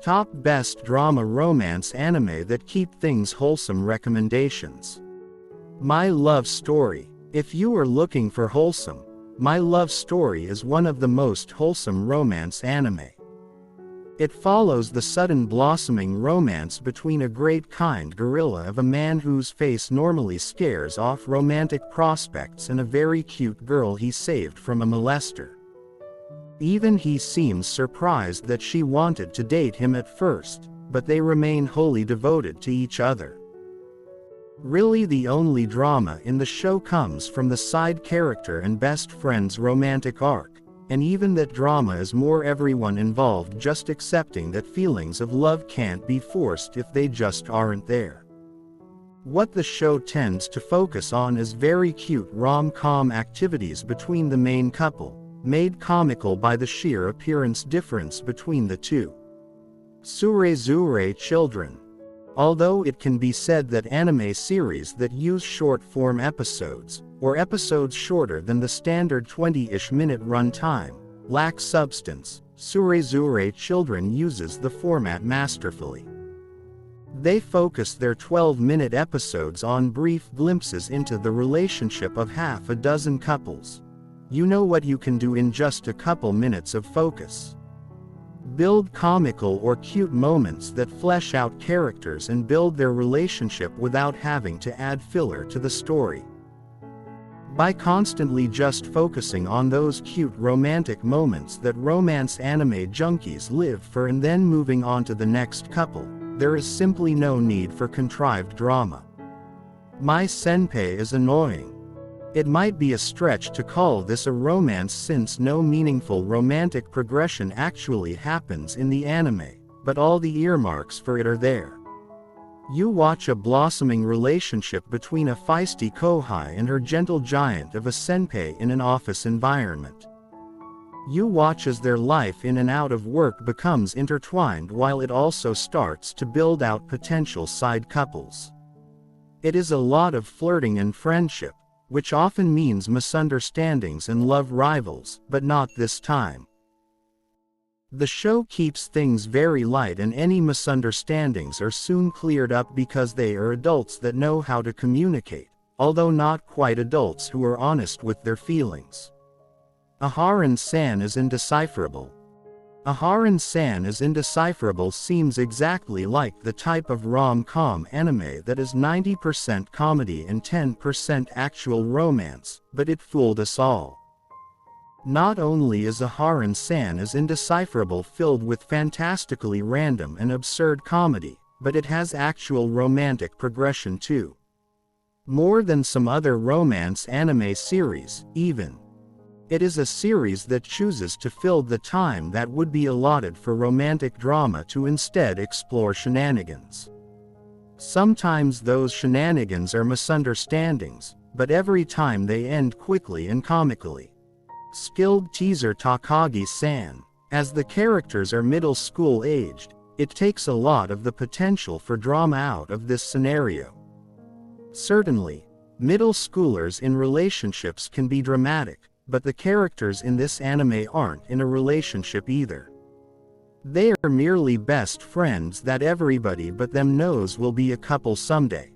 Top best drama romance anime that keep things wholesome recommendations. My Love Story. If you are looking for wholesome, My Love Story is one of the most wholesome romance anime. It follows the sudden blossoming romance between a great kind gorilla of a man whose face normally scares off romantic prospects and a very cute girl he saved from a molester. Even he seems surprised that she wanted to date him at first, but they remain wholly devoted to each other. Really, the only drama in the show comes from the side character and best friend's romantic arc, and even that drama is more everyone involved just accepting that feelings of love can't be forced if they just aren't there. What the show tends to focus on is very cute rom-com activities between the main couple, made comical by the sheer appearance difference between the two. Surezure children. Although it can be said that anime series that use short-form episodes, or episodes shorter than the standard 20-ish minute run time, lack substance, Surezure children uses the format masterfully. They focus their 12-minute episodes on brief glimpses into the relationship of half a dozen couples. You know what you can do in just a couple minutes of focus. Build comical or cute moments that flesh out characters and build their relationship without having to add filler to the story. By constantly just focusing on those cute romantic moments that romance anime junkies live for and then moving on to the next couple, there is simply no need for contrived drama. My Senpai is annoying. It might be a stretch to call this a romance since no meaningful romantic progression actually happens in the anime, but all the earmarks for it are there. You watch a blossoming relationship between a feisty kohai and her gentle giant of a senpai in an office environment. You watch as their life in and out of work becomes intertwined while it also starts to build out potential side couples. It is a lot of flirting and friendship, which often means misunderstandings and love rivals, but not this time. The show keeps things very light and any misunderstandings are soon cleared up because they are adults that know how to communicate, although not quite adults who are honest with their feelings. Aharon-san is indecipherable. Aharon-san is indecipherable seems exactly like the type of rom-com anime that is 90% comedy and 10% actual romance, but it fooled us all. Not only is Aharon-san is indecipherable filled with fantastically random and absurd comedy, but it has actual romantic progression too. More than some other romance anime series, even. It is a series that chooses to fill the time that would be allotted for romantic drama to instead explore shenanigans. Sometimes those shenanigans are misunderstandings, but every time they end quickly and comically. Skilled teaser Takagi-san. As the characters are middle school aged, it takes a lot of the potential for drama out of this scenario. Certainly, middle schoolers in relationships can be dramatic, but the characters in this anime aren't in a relationship either. They are merely best friends that everybody but them knows will be a couple someday.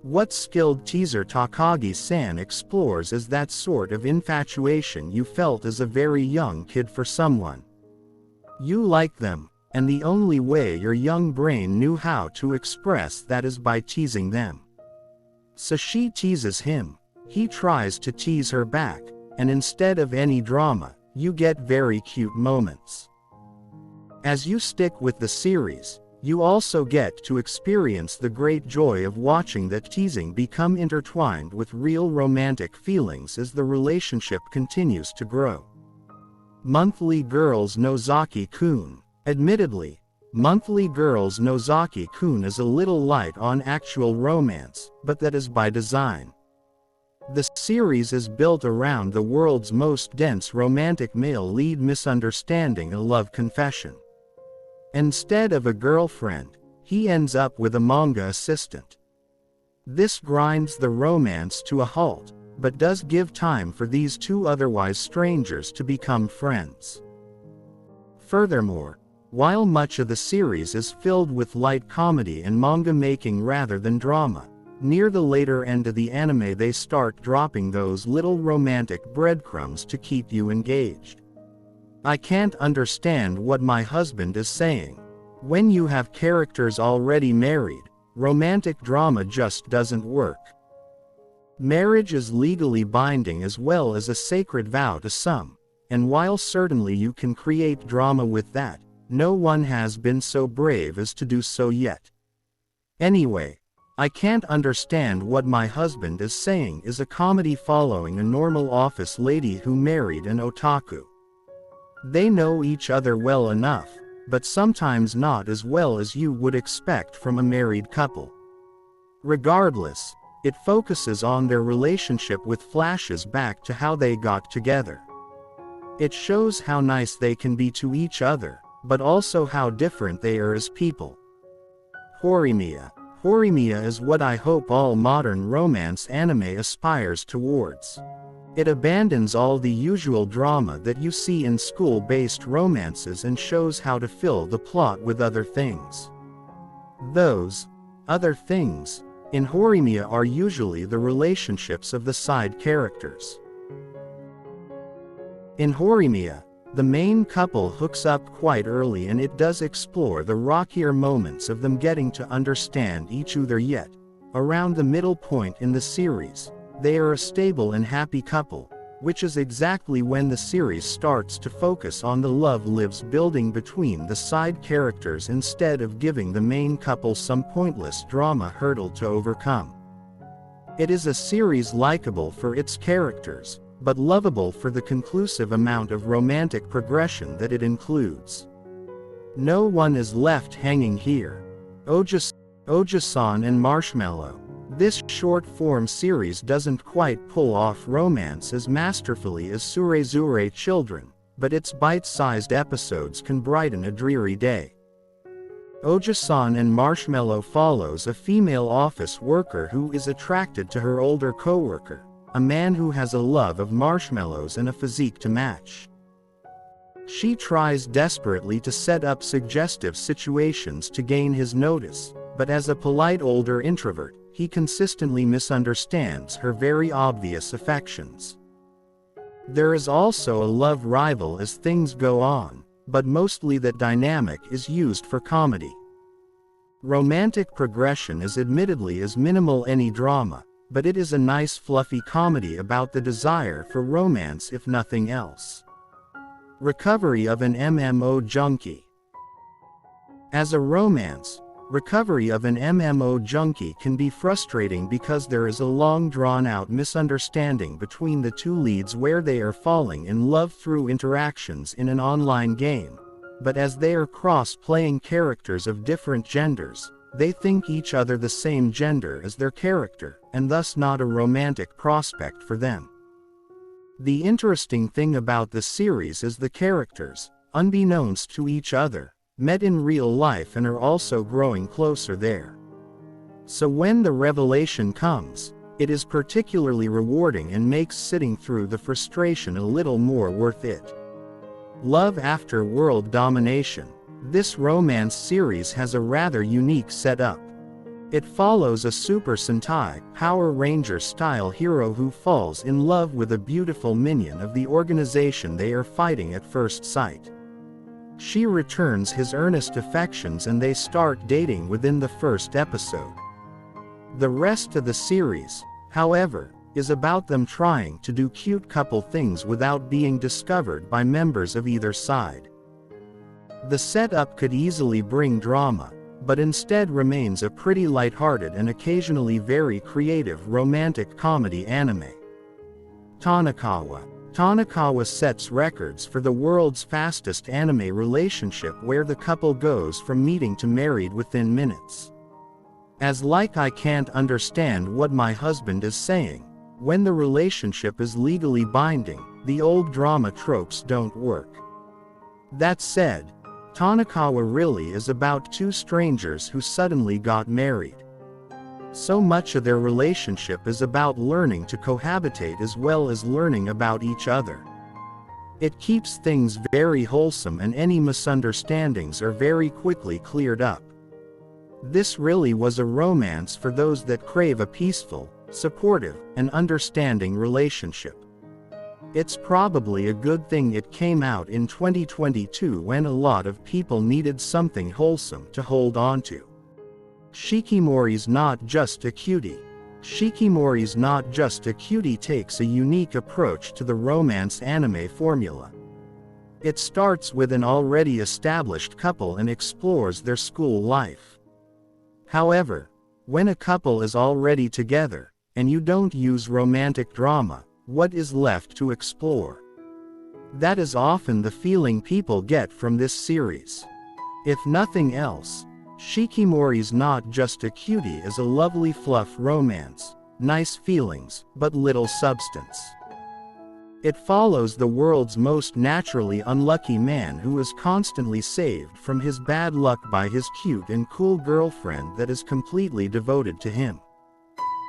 What skilled teaser Takagi-san explores is that sort of infatuation you felt as a very young kid for someone. You like them, and the only way your young brain knew how to express that is by teasing them. So she teases him, he tries to tease her back, and instead of any drama, you get very cute moments. As you stick with the series, you also get to experience the great joy of watching that teasing become intertwined with real romantic feelings as the relationship continues to grow. Monthly Girls Nozaki-kun. Admittedly, Monthly Girls Nozaki-kun is a little light on actual romance, but that is by design. The series is built around the world's most dense romantic male lead misunderstanding a love confession. Instead of a girlfriend, he ends up with a manga assistant. This grinds the romance to a halt, but does give time for these two otherwise strangers to become friends. Furthermore, While much of the series is filled with light comedy and manga making rather than drama, near the later end of the anime they start dropping those little romantic breadcrumbs to keep you engaged. I can't understand what my husband is saying. When you have characters already married, romantic drama just doesn't work. Marriage is legally binding as well as a sacred vow to some, and while certainly you can create drama with that, no one has been so brave as to do so yet. Anyway, I can't understand what my husband is saying is a comedy following a normal office lady who married an otaku. They know each other well enough, but sometimes not as well as you would expect from a married couple. Regardless, it focuses on their relationship with flashes back to how they got together. It shows how nice they can be to each other, but also how different they are as people. Horimiya. Horimiya is what I hope all modern romance anime aspires towards. It abandons all the usual drama that you see in school-based romances and shows how to fill the plot with other things. Those other things in Horimiya are usually the relationships of the side characters. In Horimiya, the main couple hooks up quite early and it does explore the rockier moments of them getting to understand each other yet. Around the middle point in the series, they are a stable and happy couple, which is exactly when the series starts to focus on the love lives building between the side characters instead of giving the main couple some pointless drama hurdle to overcome. It is a series likable for its characters, but lovable for the conclusive amount of romantic progression that it includes. No one is left hanging here. Oja-san and Marshmallow. This short-form series doesn't quite pull off romance as masterfully as Surezure Children, but its bite-sized episodes can brighten a dreary day. Oja-san and Marshmallow follows a female office worker who is attracted to her older co-worker, a man who has a love of marshmallows and a physique to match. She tries desperately to set up suggestive situations to gain his notice, but as a polite older introvert, he consistently misunderstands her very obvious affections. There is also a love rival as things go on, but mostly that dynamic is used for comedy. Romantic progression is admittedly as minimal any drama, but it is a nice fluffy comedy about the desire for romance if nothing else. Recovery of an MMO junkie. As a romance, recovery of an MMO junkie can be frustrating because there is a long drawn-out misunderstanding between the two leads where they are falling in love through interactions in an online game, but as they are cross-playing characters of different genders, they think each other the same gender as their character, and thus not a romantic prospect for them. The interesting thing about the series is the characters, unbeknownst to each other, met in real life and are also growing closer there. So when the revelation comes, it is particularly rewarding and makes sitting through the frustration a little more worth it. Love after world domination. This romance series has a rather unique setup. It follows a Super Sentai, Power Ranger-style hero who falls in love with a beautiful minion of the organization they are fighting at first sight. She returns his earnest affections and they start dating within the first episode. The rest of the series, however, is about them trying to do cute couple things without being discovered by members of either side. The setup could easily bring drama, but instead remains a pretty lighthearted and occasionally very creative romantic comedy anime. Tanakawa. Tanakawa sets records for the world's fastest anime relationship where the couple goes from meeting to married within minutes. As like I can't understand what my husband is saying, when the relationship is legally binding, the old drama tropes don't work. That said, Tanakawa really is about two strangers who suddenly got married. So much of their relationship is about learning to cohabitate as well as learning about each other. It keeps things very wholesome and any misunderstandings are very quickly cleared up. This really was a romance for those that crave a peaceful, supportive, and understanding relationship. It's probably a good thing it came out in 2022 when a lot of people needed something wholesome to hold on to. Shikimori's Not Just a Cutie. Shikimori's Not Just a Cutie takes a unique approach to the romance anime formula. It starts with an already established couple and explores their school life. However, when a couple is already together, and you don't use romantic drama, what is left to explore? That is often the feeling people get from this series. If nothing else, Shikimori's Not Just a Cutie is a lovely fluff romance, nice feelings, but little substance. It follows the world's most naturally unlucky man who is constantly saved from his bad luck by his cute and cool girlfriend that is completely devoted to him.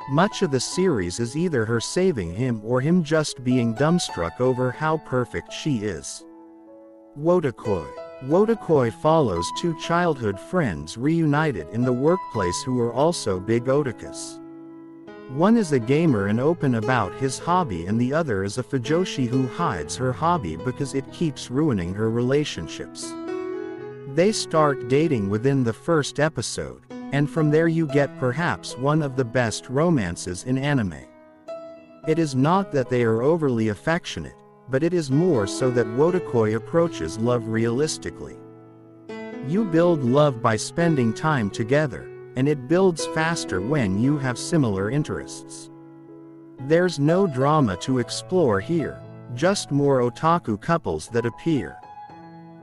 Much of the series is either her saving him or him just being dumbstruck over how perfect she is. Wotakoi. Wotakoi follows two childhood friends reunited in the workplace who are also big otakus. One is a gamer and open about his hobby and the other is a fujoshi who hides her hobby because it keeps ruining her relationships. They start dating within the first episode, and from there you get perhaps one of the best romances in anime. It is not that they are overly affectionate, but it is more so that Wotakoi approaches love realistically. You build love by spending time together, and it builds faster when you have similar interests. There's no drama to explore here, just more otaku couples that appear.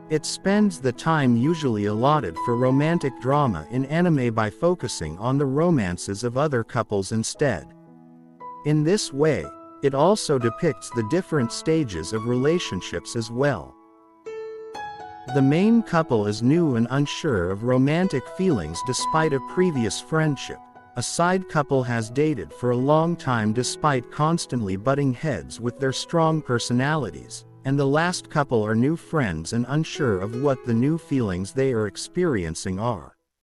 It spends the time usually allotted for romantic drama in anime by focusing on the romances of other couples instead. In this way, it also depicts the different stages of relationships as well. The main couple is new and unsure of romantic feelings despite a previous friendship. A side couple has dated for a long time despite constantly butting heads with their strong personalities, and the last couple are new friends and unsure of what the new feelings they are experiencing are.